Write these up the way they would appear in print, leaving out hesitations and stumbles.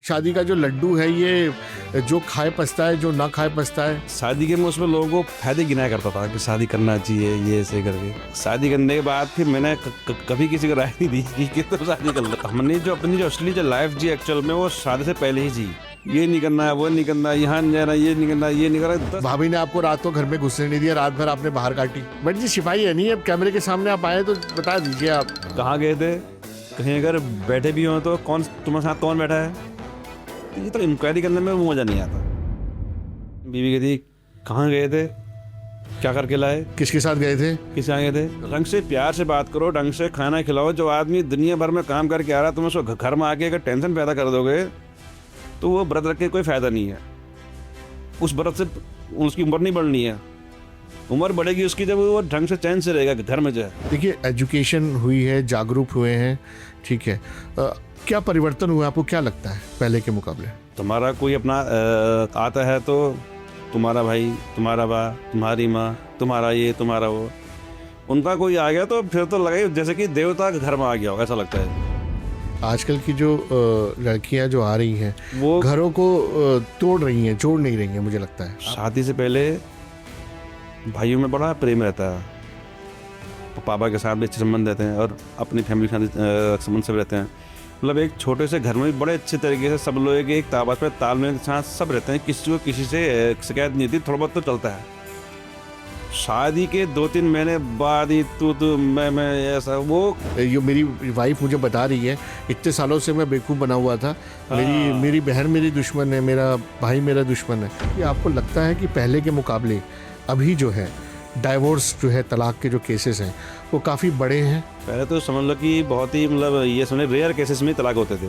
शादी का जो लड्डू है ये जो खाए पछता है, जो ना खाए पछता है। शादी के में उसमें लोगों को फायदे गिनाया करता था कि शादी करना चाहिए, ये ऐसे करके। शादी करने के बाद फिर मैंने कभी किसी को राय नहीं दी कि तो शादी कर लो। हमने जो अपनी जो असली जो लाइफ जी एक्चुअल में, वो शादी से पहले ही जी। ये नहीं करना है, वो नहीं करना, यहाँ नहीं जाना, ये नहीं करना, ये नहीं करना। भाभी ने आपको रात को घर में घुसने नहीं दिया, रात भर आपने बाहर काटी। बट जी सिपाही है नहीं, अब कैमरे के सामने आप आए तो बता दीजिए आप कहाँ गए थे। कहीं अगर बैठे भी हो तो कौन तुम्हारे साथ कौन बैठा है, ये तो इंक्वायरी करने में मजा नहीं आता। बीवी कहती कहाँ गए थे, क्या करके लाए, किसके साथ गए थे, किस गए थे। ढंग से प्यार से बात करो, ढंग से खाना खिलाओ। जो आदमी दुनिया भर में काम करके आ रहा है, तुम उसको घर में आके अगर टेंशन पैदा कर दोगे तो वो व्रत रख के कोई फायदा नहीं है। उस व्रत से उसकी उम्र नहीं बढ़नी है, उम्र बढ़ेगी उसकी जब वो ढंग से चैन से रहेगा घर में जो है। देखिए एजुकेशन हुई है, जागरूक हुए हैं, ठीक है। क्या परिवर्तन हुआ आपको, क्या लगता है पहले के मुकाबले? तुम्हारा कोई अपना आता है तो तुम्हारा भाई, तुम्हारा बा, तुम्हारी माँ, तुम्हारा ये, तुम्हारा वो, उनका कोई आ गया तो फिर तो लगा जैसे कि देवता घर में आ गया हो, ऐसा लगता है। आजकल की जो लड़कियां जो आ रही हैं वो घरों को तोड़ रही हैं, जोड़ नहीं रही हैं, मुझे लगता है। शादी से पहले भाइयों में बड़ा प्रेम रहता है, पापा के साथ भी अच्छे संबंध रहते हैं और अपनी फैमिली के साथ संबंध से रहते हैं। मतलब एक छोटे से घर में भी बड़े अच्छे तरीके से सब लोग के एक ताबत पर तालमेल के साथ सब रहते हैं, किसी को किसी से शिकायत नहीं होती, थोड़ा बहुत तो चलता है। शादी के 2-3 महीने बाद ही तू मैं ऐसा वो। ये मेरी वाइफ मुझे बता रही है, इतने सालों से मैं बेवकूफ़ बना हुआ था, मेरी बहन मेरी दुश्मन है, मेरा भाई मेरा दुश्मन है। ये आपको लगता है कि पहले के मुकाबले अभी जो है डाइवोर्स जो है, तलाक के जो केसेस हैं वो काफ़ी बड़े हैं? पहले तो समझ लो कि बहुत ही मतलब ये समझ रेयर केसेस में तलाक होते थे।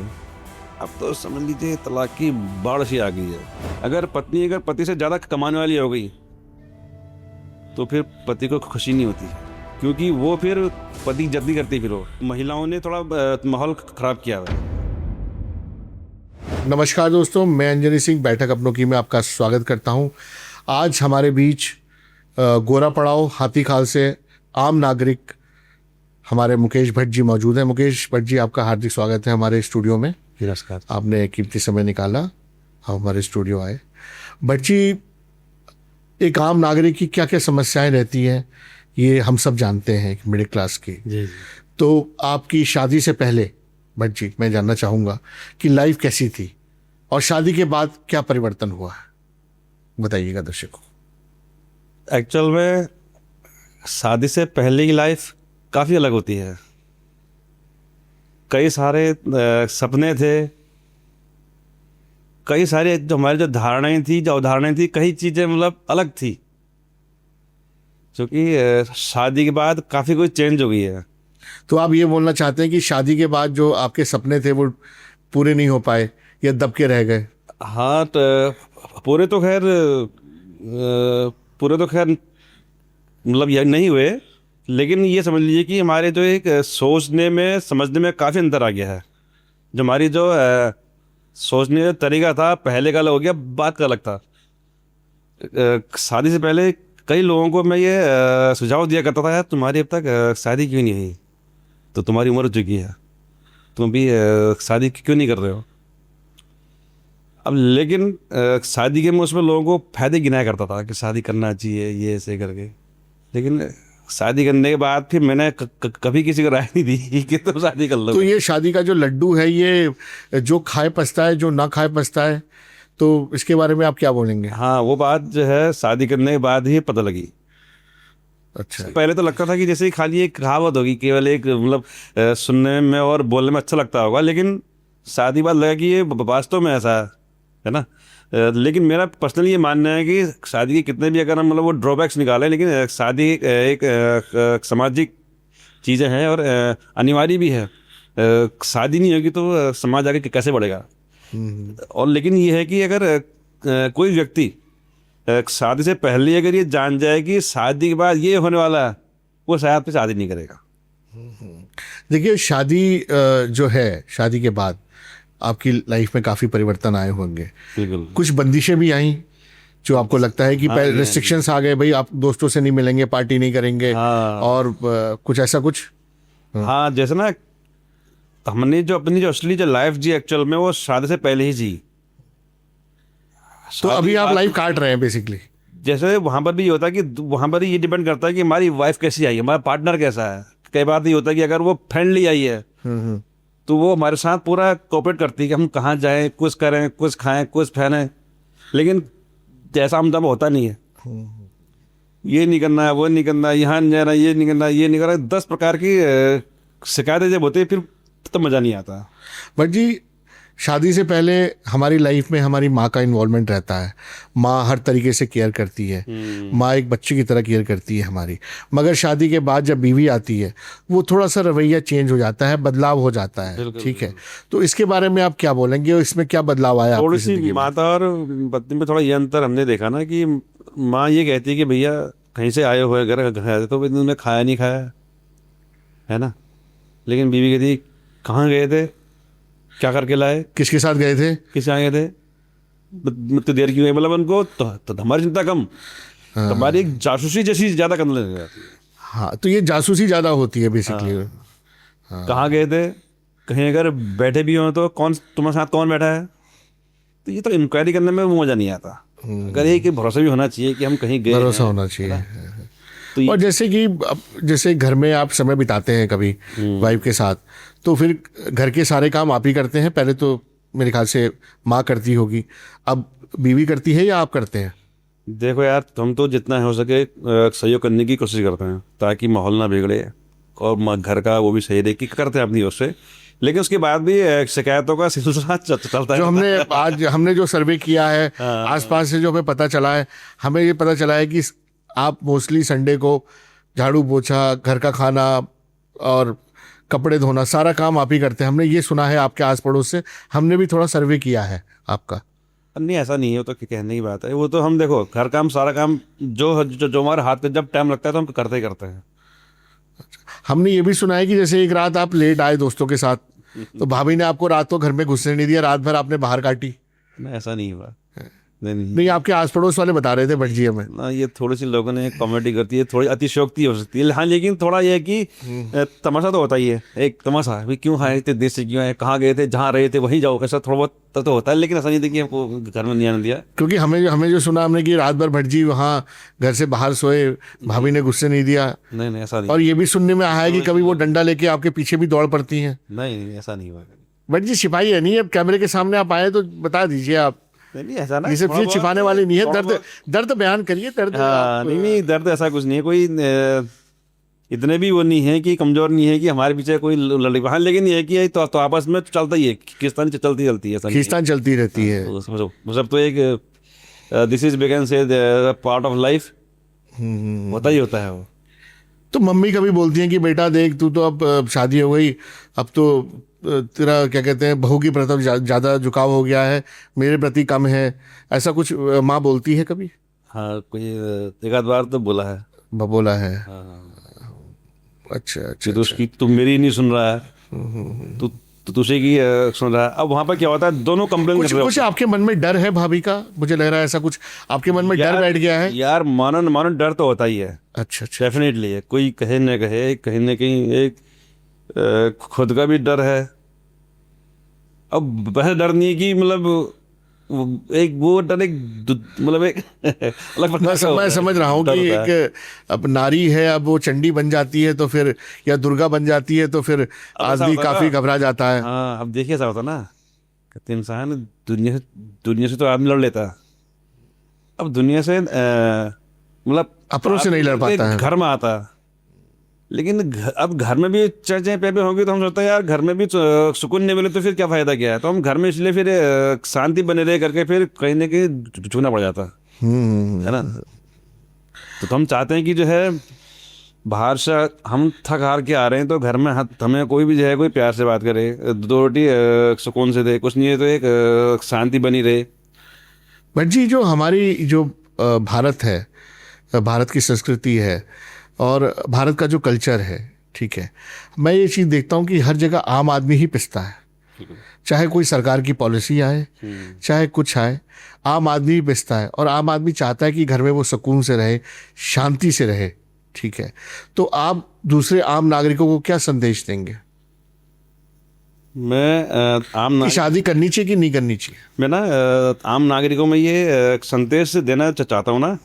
अब तो समझ लीजिए तलाक की बाढ़ सी आ गई है। अगर पति से ज़्यादा कमाने वाली हो गई तो फिर पति को खुशी नहीं होती, क्योंकि वो फिर पति जल्दी करती, फिर वो महिलाओं ने थोड़ा माहौल खराब किया है। नमस्कार दोस्तों, मैं अंजनी सिंह बैठक अपनों की में आपका स्वागत करता हूं। आज हमारे बीच गोरा पड़ाव हाथीखाल से आम नागरिक हमारे मुकेश भट्ट जी मौजूद हैं। मुकेश भट्ट जी, आपका हार्दिक स्वागत है हमारे स्टूडियो में। नमस्कार। आपने कीमती समय निकाला, हमारे स्टूडियो आए। भट्ट जी, एक आम नागरिक की क्या क्या समस्याएं रहती हैं ये हम सब जानते हैं, मिडिल क्लास की। जी। तो आपकी शादी से पहले भट्ट जी मैं जानना चाहूँगा कि लाइफ कैसी थी और शादी के बाद क्या परिवर्तन हुआ है, बताइएगा दर्शकों। एक्चुअल में शादी से पहले की लाइफ काफ़ी अलग होती है। कई सारे सपने थे, कई सारे जो हमारी जो धारणाएं थी, जो अवधारणाएं थी, कई चीज़ें मतलब अलग थी, क्योंकि शादी के बाद काफ़ी कुछ चेंज हो गई है। तो आप ये बोलना चाहते हैं कि शादी के बाद जो आपके सपने थे वो पूरे नहीं हो पाए या दबके रह गए? हाँ, तो पूरे तो खैर मतलब यह नहीं हुए, लेकिन ये समझ लीजिए कि हमारे जो एक सोचने में समझने में काफ़ी अंतर आ गया है। जो हमारी जो सोचने का तरीका था पहले का अलग हो गया, बात का अलग था। शादी से पहले कई लोगों को मैं ये सुझाव दिया करता था, यार तुम्हारी अब तक शादी क्यों नहीं हुई, तो तुम्हारी उम्र हो चुकी है, तुम भी शादी क्यों नहीं कर रहे हो। अब लेकिन शादी के में उसमें लोगों को फायदे गिनाया करता था कि शादी करना चाहिए, ये ऐसे करके। लेकिन शादी करने के बाद फिर मैंने कभी किसी को राय नहीं दी कि तुम शादी कर लो। तो ये शादी का जो लड्डू है ये जो खाए पछता है, जो ना खाए पछता है, तो इसके बारे में आप क्या बोलेंगे? हाँ, वो बात जो है शादी करने के बाद ही पता लगी। अच्छा। पहले तो लगता था कि जैसे खाली एक कहावत होगी, केवल एक मतलब सुनने में और बोलने में अच्छा लगता होगा, लेकिन शादी बाद लगा कि ये वास्तव में ऐसा है ना। लेकिन मेरा पर्सनली ये मानना है कि शादी के कितने भी अगर हम मतलब वो ड्रॉबैक्स निकालें, लेकिन शादी एक सामाजिक चीज़ें हैं और अनिवार्य भी है। शादी नहीं होगी तो समाज आगे कैसे बढ़ेगा। और लेकिन ये है कि अगर कोई व्यक्ति शादी से पहले अगर ये जान जाए कि शादी के बाद ये होने वाला है, वो शायद फिर शादी नहीं करेगा। देखिए शादी जो है, शादी के बाद आपकी लाइफ में काफ़ी परिवर्तन आए होंगे। बिल्कुल। कुछ कुछ बंदिशें भी आई जो आपको लगता है कि पहले रेस्ट्रिक्शंस आ गए, भाई आप दोस्तों से नहीं मिलेंगे, पार्टी नहीं करेंगे। हाँ। और कुछ ऐसा कुछ? हाँ, जैसे ना तो हमने जो अपनी जो असली जो लाइफ जी एक्चुअल में वो शादी से पहले ही जी। तो अभी आप शादी लाइफ काट रहे हैं बेसिकली। जैसे वहां पर भी ये होता है कि वहां पर ये डिपेंड करता है कि हमारी वाइफ कैसी आई है, हमारा पार्टनर कैसा है। कई बार तो ये होता है कि अगर वो फ्रेंडली आई है तो वो हमारे साथ पूरा कोऑपरेट करती है कि हम कहाँ जाएं, कुछ करें, कुछ खाएं, कुछ पहने। लेकिन जैसा हम तब होता नहीं है, ये नहीं करना है, वो नहीं करना है, यहाँ नहीं जाना, ये नहीं करना, ये नहीं करना। 10 प्रकार की शिकायतें जब होती है फिर तो मज़ा नहीं आता। बट जी, शादी से पहले हमारी लाइफ में हमारी माँ का इन्वॉल्वमेंट रहता है। माँ हर तरीके से केयर करती है, माँ एक बच्चे की तरह केयर करती है हमारी। मगर शादी के बाद जब बीवी आती है, वो थोड़ा सा रवैया चेंज हो जाता है, बदलाव हो जाता है। ठीक है, तो इसके बारे में आप क्या बोलेंगे और इसमें क्या बदलाव आया थोड़ी आपकी सी जिंदगी में? माता और पत्नी में थोड़ा ये अंतर हमने देखा ना कि माँ ये कहती है कि भैया कहीं से आए हुए घर आए तो तुमने खाया नहीं खाया है ना। लेकिन बीवी कहती कहाँ गए थे, क्या करके लाए, किसके साथ गए थे? किस आए थे, तो देर क्यों है। मतलब उनको तो हमारी चिंता कम, तो हमारी एक जासूसी जैसी ज्यादा करने लग जाती है। हाँ, तो ये जासूसी ज़्यादा होती है बेसिकली। कहाँ गए थे, कहीं अगर बैठे भी हो तो कौन तुम्हारे साथ कौन बैठा है। तो ये तो इंक्वायरी करने में वो मजा नहीं आता। अगर ये कि भरोसा भी होना चाहिए कि हम कहीं गए भरोसा हैं, होना चाहिए। तो और जैसे कि अब जैसे घर में आप समय बिताते हैं कभी वाइफ के साथ, तो फिर घर के सारे काम आप ही करते हैं? पहले तो मेरे ख्याल से माँ करती होगी, अब बीवी करती है या आप करते हैं? देखो यार, हम तो जितना हो सके सहयोग करने की कोशिश करते हैं ताकि माहौल ना बिगड़े और घर का वो भी सही रहे, कि करते हैं अपनी ओर से। लेकिन उसके बाद भी शिकायतों का सिलसिला चलता है। जो हमने जो सर्वे किया है आसपास से, जो हमें पता चला है, हमें ये पता चला है कि आप मोस्टली संडे को झाड़ू पोछा, घर का खाना और कपड़े धोना, सारा काम आप ही करते हैं। हमने ये सुना है आपके आस पड़ोस से, हमने भी थोड़ा सर्वे किया है आपका। नहीं, ऐसा नहीं है, वो तो कहने की बात है। वो तो हम देखो घर काम सारा काम जो हमारे हाथ में जब टाइम लगता है तो हम करते ही करते हैं। हमने ये भी सुना है कि जैसे एक रात आप लेट आए दोस्तों के साथ, तो भाभी ने आपको रात को घर में घुसने नहीं दिया, रात भर आपने बाहर काटी। नहीं, ऐसा नहीं हुआ। नहीं, नहीं, आपके आस पड़ोस वाले बता रहे थे भट जी हमें। ना, ये थोड़ी सी लोगों ने कॉमेडी करती है, थोड़ी अतिशयोक्ति हो सकती है। हाँ, लेकिन थोड़ा ये है कि तमाशा तो होता ही है, एक तमाशा भाई क्यों आए थे, देश से क्यों आए, कहाँ गए थे, जहाँ रहे थे वहीं जाओ, ऐसा थोड़ा बहुत तो होता है। लेकिन ऐसा नहीं था कि हमको घर में नहीं आने दिया। क्योंकि हमें जो सुना हमने कि रात भर भट जी वहाँ घर से बाहर सोए, भाभी ने गुस्से नहीं दिया। नहीं, ऐसा नहीं। और ये भी सुनने में आया है कि कभी वो डंडा लेके आपके पीछे भी दौड़ पड़ती हैं। नहीं, ऐसा नहीं हुआ। भट जी सिपाही है नहीं, अब कैमरे के सामने आप आए तो बता दीजिए आप। नहीं, ऐसा ना, ये सब चीज़ छिपाने वाली नहीं है। दर्द बयान करिए, दर्द। हाँ, नहीं, दर्द ऐसा कुछ नहीं है। कोई इतने भी वो नहीं है कि कमजोर नहीं है कि हमारे पीछे कोई लड़ी। हाँ, लेकिन ये है कि तो आपस में तो चलता ही है, खींचतान चलती है, खींचतान चलती रहती है। तो सब तो एक this is we can say part of life, होता ही होता है वो। तो मम्मी कभी बोलती हैं कि बेटा देख, तू तो अब शादी हो गई, अब तो तेरा क्या कहते हैं बहू की प्रति ज़्यादा झुकाव हो गया है, मेरे प्रति कम है, ऐसा कुछ माँ बोलती है कभी? हाँ, कोई एक आध बार तो बोला है। बोला है? हाँ। अच्छा। तो उसकी तुम मेरी नहीं सुन रहा है, तो तुझे की सुन रहा है। अब वहाँ पर क्या होता है, दोनों कंप्लेन कर रहे कुछ आपके मन में डर है भाभी का? मुझे लग रहा है ऐसा कुछ आपके मन में डर बैठ गया है। यार मानो डर तो होता ही है। अच्छा। डेफिनेटली है, कोई कहे न कहे, कहीं न कहीं एक खुद का भी डर है। अब वह डर नहीं कि मतलब एक वो डर, एक मतलब एक अलग प्रकार का मैं समझ रहा हूँ कि एक अब नारी है, अब वो चंडी बन जाती है तो फिर, या दुर्गा बन जाती है तो फिर आदमी काफी घबरा जाता है। हाँ, अब देखिए ऐसा होता ना, कहते इंसान दुनिया से तो आदमी लड़ लेता, अब दुनिया से मतलब अपनों से नहीं लड़ पाता है, घर में आता। लेकिन अब घर में भी चर्चाएं पे होंगी तो हम सोचते हैं यार घर में भी सुकून नहीं मिले तो फिर क्या फायदा क्या है। तो हम घर में इसलिए फिर शांति बने रहे करके फिर कहीं ना कहीं झुकना पड़ जाता है ना। तो हम चाहते हैं कि जो है बाहर से हम थक हार के आ रहे हैं तो घर में हमें कोई भी जो है कोई प्यार से बात करे, दो रोटी सुकून से दे, कुछ नहीं है तो एक शांति बनी रहे। बट जी, जो हमारी जो भारत है, भारत की संस्कृति है और भारत का जो कल्चर है, ठीक है, मैं ये चीज़ देखता हूँ कि हर जगह आम आदमी ही पिसता है। चाहे कोई सरकार की पॉलिसी आए, चाहे कुछ आए, आम आदमी ही पिसता है। और आम आदमी चाहता है कि घर में वो सुकून से रहे, शांति से रहे, ठीक है। तो आप दूसरे आम नागरिकों को क्या संदेश देंगे? मैं आम कि नागरिक शादी करनी चाहिए कि नहीं करनी चाहिए? मैं ना आम नागरिकों में ये संदेश देना चाहता हूँ ना।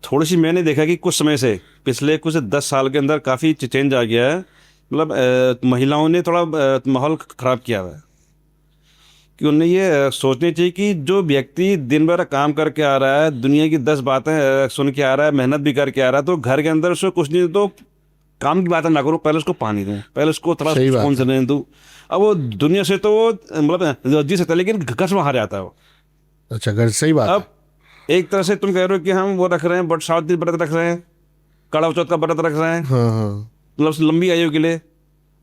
थोड़ी सी मैंने देखा कि कुछ समय से पिछले कुछ 10 साल के अंदर काफ़ी चेंज आ गया है। मतलब महिलाओं ने थोड़ा माहौल ख़राब किया हुआ है कि उन्हें ये सोचनी चाहिए कि जो व्यक्ति दिन भर काम करके आ रहा है, दुनिया की 10 बातें सुन के आ रहा है, मेहनत भी करके आ रहा है, तो घर के अंदर उसको कुछ नहीं तो काम की बातें ना करो, पहले उसको पानी दूँ, पहले उसको थोड़ा सही बात सुकून से रहने दूँ। अब वो दुनिया से तो वो मतलब जी सकता है, लेकिन घर से बाहर जाता है वो। अच्छा, घर सही बात है। अब एक तरह से तुम कह रहे हो कि हम वो रख रहे हैं, बट 7 दिन व्रत रख रहे हैं, कड़ा चौथ का व्रत रख रहे हैं, हाँ हाँ। मतलब लंबी आयु के लिए।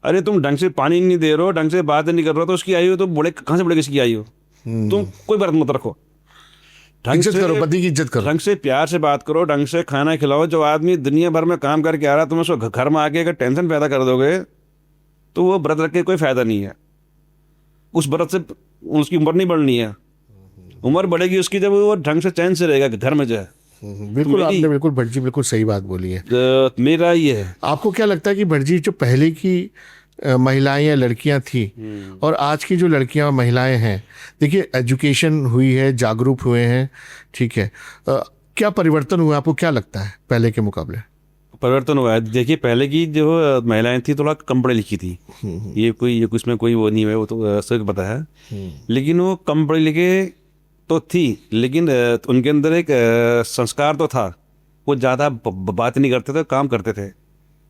अरे तुम ढंग से पानी नहीं दे रहे हो, ढंग से बात नहीं कर रहे हो, तो उसकी आयु तो बड़े कहाँ से बड़े किसकी आयु। तुम कोई व्रत मत रखो, ढंग इज्जत से करो, पति की इज्जत करो। ढंग से प्यार से बात करो, ढंग से खाना खिलाओ। जो आदमी दुनिया भर में काम करके आ रहा है, तुम उसको घर में आके अगर टेंशन पैदा कर दोगे तो वो व्रत रख के कोई फायदा नहीं है। उस व्रत से उसकी उम्र नहीं बढ़नी है, उम्र बढ़ेगी उसकी जब वो ढंग से चैन से रहेगा घर में जो है। बिल्कुल, मेरी- आपने बिल्कुल भट्ट जी बिल्कुल सही बात बोली है। मेरा ये है। आपको क्या लगता है कि भट्ट जी जो पहले की महिलाएं या लड़कियां थी और आज की जो लड़कियां और महिलाएं हैं, देखिए एजुकेशन हुई है, जागरूक हुए हैं, ठीक है, क्या परिवर्तन हुआ आपको क्या लगता है पहले के मुकाबले? परिवर्तन हुआ है। देखिए पहले की जो महिलाएं थी थोड़ा कम पढ़ी लिखी थी, ये कुछ में कोई वो नहीं है, वो तो सबको पता है। लेकिन वो कम पढ़ी लिखे तो थी, लेकिन उनके अंदर एक संस्कार तो था। वो ज़्यादा बात नहीं करते थे, काम करते थे,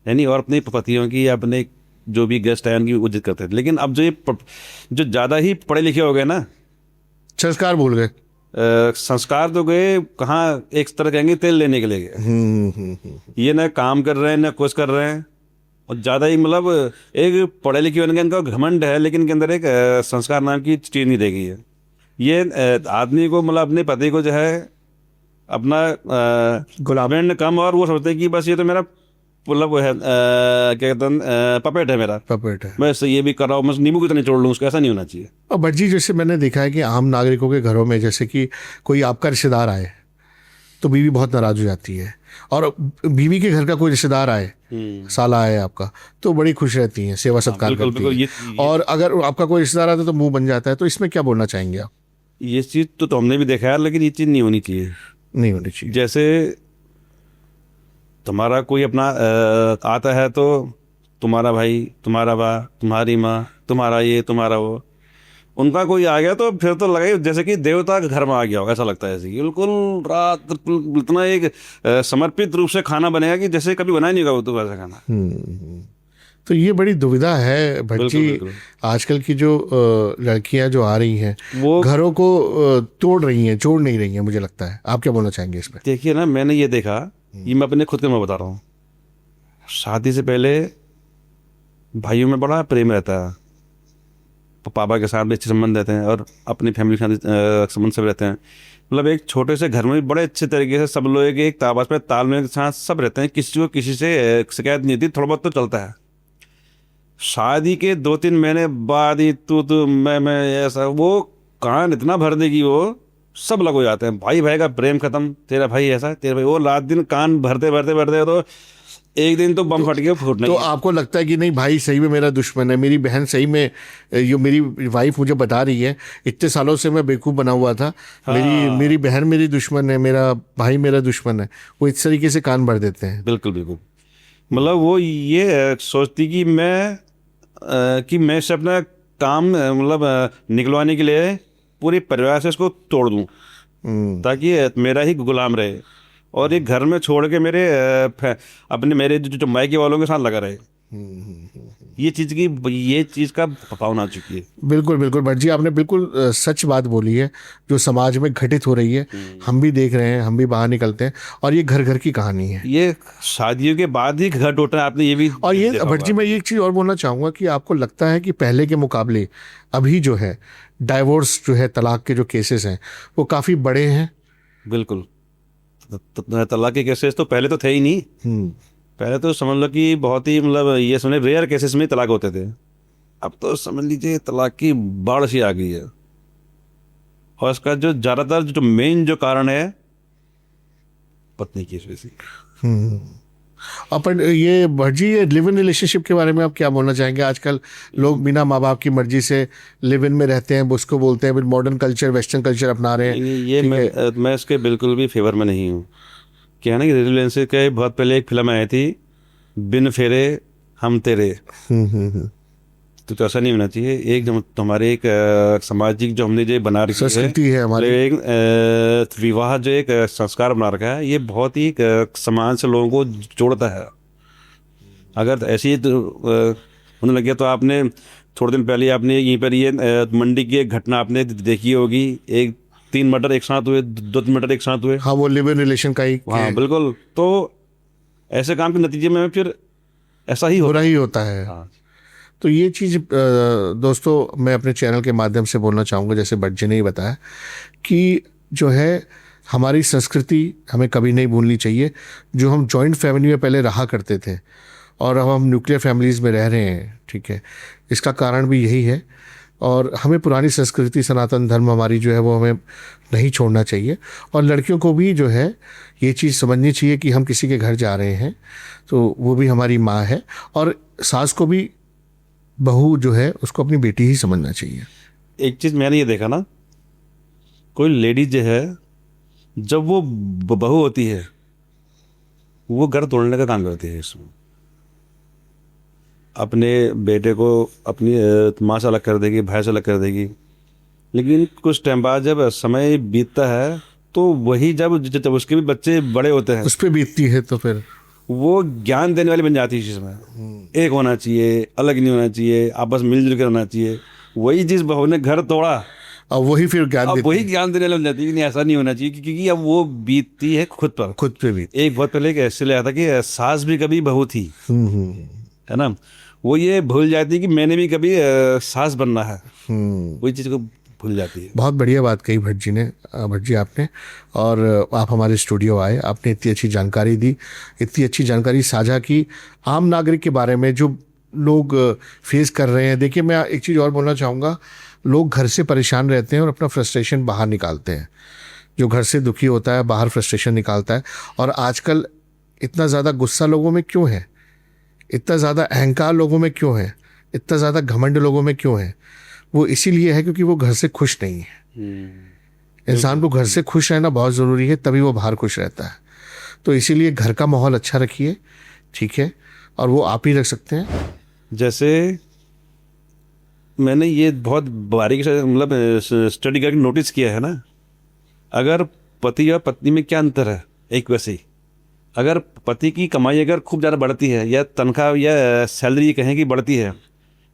यानी और अपने पतियों की या अपने जो भी गेस्ट आए उनकी इज्जत करते थे। लेकिन अब जो ज़्यादा ही पढ़े लिखे हो गए ना, संस्कार भूल गए। संस्कार तो गए कहाँ, एक तरह कहेंगे तेल लेने के लिए गए। ये ना काम कर रहे हैं ना कुछ कर रहे हैं, और ज़्यादा ही मतलब एक पढ़े लिखे होने का इनका घमंड है, लेकिन इनके अंदर एक संस्कार नाम की चीज़ नहीं रह गई है। ये आदमी को मतलब अपने पति को जो है अपना गुलाम कम, और वो सोचते हैं कि बस ये तो मेरा मतलब वो है क्या कहते हैं पपेट है, मेरा पपेट है। मैं इससे ये भी कर रहा हूँ, मैं नींबू की तरह निचोड़ लूँ उसको, ऐसा नहीं होना चाहिए। और भट्ट जी जैसे मैंने देखा है कि आम नागरिकों के घरों में जैसे कि कोई आपका रिश्तेदार आए तो बीवी बहुत नाराज हो जाती है, और बीवी के घर का कोई रिश्तेदार आए, साला आए आपका, तो बड़ी खुश रहती हैं, सेवा सत्कार बिल्कुल, करती बिल्कुल, हैं। और अगर आपका कोई रिश्तेदार आता है तो मुंह बन जाता है, तो इसमें क्या बोलना चाहेंगे आप? ये चीज़ तो हमने भी देखा है, लेकिन ये चीज़ नहीं होनी चाहिए। नहीं होनी चाहिए। जैसे तुम्हारा कोई अपना आता है तो तुम्हारा भाई, तुम्हारा बा, तुम्हारी माँ, तुम्हारा ये, तुम्हारा वो, उनका कोई आ गया तो फिर तो लगा ही जैसे कि देवता के घर में आ गया होगा, ऐसा लगता है। ऐसे कि बिल्कुल रात इतना एक समर्पित रूप से खाना बनेगा कि जैसे कभी बनाया नहीं होगा वो तो वैसा खाना। तो ये बड़ी दुविधा है भट्ट बिल्कुल, जी। बिल्कुल। आजकल की जो लड़कियां जो आ रही हैं वो घरों को तोड़ रही हैं, जोड़ नहीं रही हैं, मुझे लगता है। आप क्या बोलना चाहेंगे इस पर? देखिए ना, मैंने ये देखा, ये मैं अपने खुद के मैं बता रहा हूँ। शादी से पहले भाइयों में बड़ा प्रेम रहता है, पापा के साथ भी अच्छे संबंध रहते हैं, और अपनी फैमिली के साथ संबंध सब रहते हैं। मतलब एक छोटे से घर में भी बड़े अच्छे तरीके से सब लोग एक आपस में तालमेल के साथ सब रहते हैं, किसी को किसी से शिकायत नहीं होती, थोड़ा बहुत तो चलता है। शादी के 2-3 महीने बाद ही तू मैं ऐसा, वो कान इतना भर देगी, वो सब लग हो जाते हैं। भाई भाई का प्रेम खत्म, तेरा भाई ऐसा, तेरा भाई वो, रात दिन कान भरते भरते भरते तो एक दिन तो बम फट गया, फूटने। तो आपको लगता है कि नहीं भाई सही में मेरा दुश्मन है, मेरी बहन सही में, ये मेरी वाइफ मुझे बता रही है इतने सालों से मैं बेवकूफ़ बना हुआ था, मेरी बहन मेरी दुश्मन है, मेरा भाई मेरा दुश्मन है, वो इस तरीके से कान भर देते हैं। बिल्कुल, बिल्कुल। मतलब वो ये सोचती कि मैं से अपना काम मतलब निकलवाने के लिए पूरे परिवार से इसको तोड़ दूं, ताकि मेरा ही गुलाम रहे, और ये घर में छोड़ के अपने मेरे जो मायके वालों के साथ लगा रहे। ये चीज़ का भावना आ चुकी है। बिल्कुल बिल्कुल भट्ट जी, आपने बिल्कुल सच बात बोली है जो समाज में घटित हो रही है। हम भी देख रहे हैं, हम भी बाहर निकलते हैं, और ये घर घर की कहानी है। ये शादियों के बाद ही घर टूटा है, आपने ये भी और ये देखा भट्ट जी, होगा। मैं ये एक चीज़ और बोलना चाहूँगा कि आपको लगता है कि पहले के मुकाबले अभी जो है डाइवोर्स जो है, तलाक के जो केसेस हैं वो काफ़ी बड़े हैं? बिल्कुल। तलाक के केसेस तो पहले तो थे ही नहीं। पहले तो समझ लो कि बहुत ही मतलब ये समझ रेयर केसेस में तलाक होते थे। अब तो समझ लीजिए तलाक की बाढ़ सी आ गई है, और इसका जो ज़्यादातर जो मेन जो कारण है पत्नी की वजह से। अपन ये भट्ट जी, ये लिव इन रिलेशनशिप के बारे में आप क्या बोलना चाहेंगे? आजकल लोग बिना माँ बाप की मर्जी से लिव इन में रहते हैं, उसको बोलते हैं मॉडर्न कल्चर, वेस्टर्न कल्चर अपना रहे हैं। ये मैं इसके बिल्कुल भी फेवर में नहीं हूँ। क्या है ना कि रिलेशनशिप के बहुत पहले एक फिल्म आई थी, बिन फेरे हम तेरे। तो ऐसा नहीं होना चाहिए। एक जो हमारे एक सामाजिक जो हमने जो बना रखी संस्कृति है हमारी, एक विवाह जो एक संस्कार बना रखा है, ये बहुत ही समाज से लोगों को जोड़ता है। अगर ऐसी होने लगे तो आपने थोड़े दिन पहले आपने यहीं पर ये मंडी की एक घटना आपने देखी होगी, एक 3 मर्डर एक साथ हुए, 2 मर्डर एक साथ हुए। हाँ, वो लिव इन रिलेशन का ही। हाँ बिल्कुल। तो ऐसे काम के नतीजे में फिर ऐसा ही बुरा ही होता है। हाँ। तो ये चीज़ दोस्तों मैं अपने चैनल के माध्यम से बोलना चाहूँगा, जैसे भट्ट जी ने ही बताया कि जो है हमारी संस्कृति हमें कभी नहीं भूलनी चाहिए। जो हम जॉइंट फैमिली में पहले रहा करते थे और अब हम न्यूक्लियर फैमिलीज़ में रह रहे हैं, ठीक है, इसका कारण भी यही है। और हमें पुरानी संस्कृति, सनातन धर्म हमारी जो है वो हमें नहीं छोड़ना चाहिए। और लड़कियों को भी जो है ये चीज़ समझनी चाहिए कि हम किसी के घर जा रहे हैं तो वो भी हमारी माँ है, और सास को भी बहू जो है उसको अपनी बेटी ही समझना चाहिए। एक चीज़ मैंने ये देखा ना, कोई लेडीज जो है जब वो बहू होती है वो घर तोड़ने का काम करती है। इसमें अपने बेटे को अपनी माँ से अलग कर देगी, भाई से अलग कर देगी। लेकिन कुछ टाइम बाद जब समय बीतता है तो वही जब उसके भी बच्चे बड़े होते हैं उस पर बीतती है तो फिर वो ज्ञान देने वाली बन जाती है। इसमें एक होना चाहिए, अलग नहीं होना चाहिए, आपस में मिलजुल कर रहना चाहिए। वही चीज़ बहू ने घर तोड़ा, अब वही फिर ज्ञान अब देती वही ज्ञान देने लग जाती है कि नहीं ऐसा नहीं होना चाहिए, क्योंकि अब वो बीतती है खुद पर। खुद पे भी। एक बहुत पहले एक ऐसे लिया था कि सास भी कभी बहू थी, है ना। वो ये भूल जाती है कि मैंने भी कभी सास बनना है, वही चीज़ को भूल जाती है। बहुत बढ़िया बात कही भट्ट जी ने, भट्ट जी आपने। और आप हमारे स्टूडियो आए, आपने इतनी अच्छी जानकारी दी, इतनी अच्छी जानकारी साझा की आम नागरिक के बारे में जो लोग फेस कर रहे हैं। देखिए मैं एक चीज़ और बोलना चाहूँगा, लोग घर से परेशान रहते हैं और अपना फ्रस्ट्रेशन बाहर निकालते हैं। जो घर से दुखी होता है बाहर फ्रस्ट्रेशन निकालता है। और आजकल इतना ज़्यादा गुस्सा लोगों में क्यों है, इतना ज़्यादा अहंकार लोगों में क्यों है, इतना ज़्यादा घमंड लोगों में क्यों है? वो इसीलिए है क्योंकि वो घर से खुश नहीं है। इंसान को घर से खुश रहना बहुत ज़रूरी है, तभी वो बाहर खुश रहता है। तो इसीलिए घर का माहौल अच्छा रखिए, ठीक है, और वो आप ही रख सकते हैं। जैसे मैंने ये बहुत बारीकी से मतलब स्टडी करके नोटिस किया है ना, अगर पति और पत्नी में क्या अंतर है, एक वैसे ही अगर पति की कमाई अगर खूब ज़्यादा बढ़ती है या तनख्वाह या सैलरी कहें कि बढ़ती है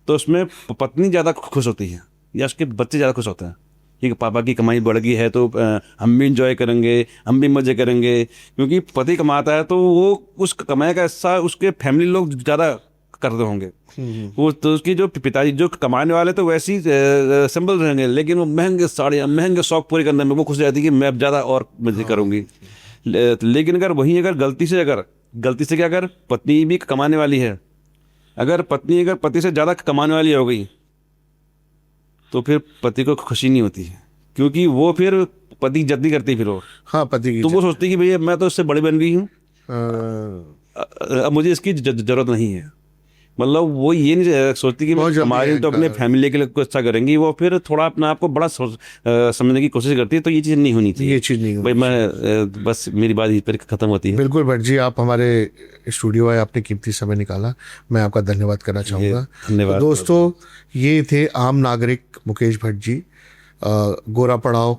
तो उसमें पत्नी ज़्यादा खुश होती है या उसके बच्चे ज़्यादा खुश होते हैं कि पापा की कमाई बढ़ गई है तो हम भी इंजॉय करेंगे, हम भी मज़े करेंगे। क्योंकि पति कमाता है तो वो उस कमाई का हिस्सा उसके फैमिली लोग ज़्यादा करते होंगे। वो तो उसकी जो पिताजी जो कमाने वाले तो वैसे ही सिंपल रहेंगे, लेकिन वो महंगे साड़ियाँ, महंगे शौक पूरे करने में वो खुश रहती है कि मैं अब ज़्यादा और मज़े करूँगी। लेकिन अगर वहीं अगर गलती से क्या, अगर पत्नी भी कमाने वाली है, अगर पत्नी अगर पति से ज़्यादा कमाने वाली हो गई तो फिर पति को खुशी नहीं होती है, क्योंकि वो फिर पति की इज्जत नहीं करती। फिर वो हाँ, पति की तो वो सोचती कि भैया मैं तो इससे बड़ी बन गई हूँ, अब मुझे इसकी जरूरत नहीं है। मतलब वो ये नहीं सोचती कि हमारी तो अपने फैमिली के लिए कुछ अच्छा करेंगे, वो फिर थोड़ा अपने आप को बड़ा समझने की कोशिश करती है। तो ये चीज़ नहीं होनी चाहिए, ये चीज़ नहीं भाई। मैं बस मेरी बात यहीं पर खत्म होती है। बिल्कुल भट्ट जी, आप हमारे स्टूडियो आए, आपने कीमती समय निकाला, मैं आपका धन्यवाद करना चाहूँगा। धन्यवाद। तो दोस्तों, ये थे आम नागरिक मुकेश भट्ट जी, गोरा पड़ाव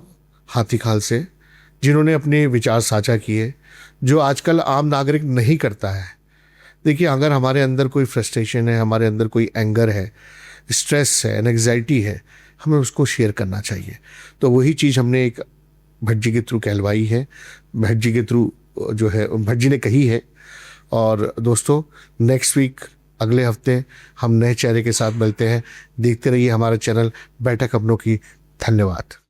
हाथीखाल से, जिन्होंने अपने विचार साझा किए जो आजकल आम नागरिक नहीं करता है। देखिए, अगर हमारे अंदर कोई फ्रस्ट्रेशन है, हमारे अंदर कोई एंगर है, स्ट्रेस है, एंग्जाइटी है, हमें उसको शेयर करना चाहिए। तो वही चीज़ हमने एक भट्ट जी के थ्रू कहलवाई है, भट्ट जी के थ्रू जो है भट्ट जी ने कही है। और दोस्तों, नेक्स्ट वीक अगले हफ्ते हम नए चेहरे के साथ मिलते हैं। देखते रहिए हमारा चैनल बैठक अपनों की। धन्यवाद।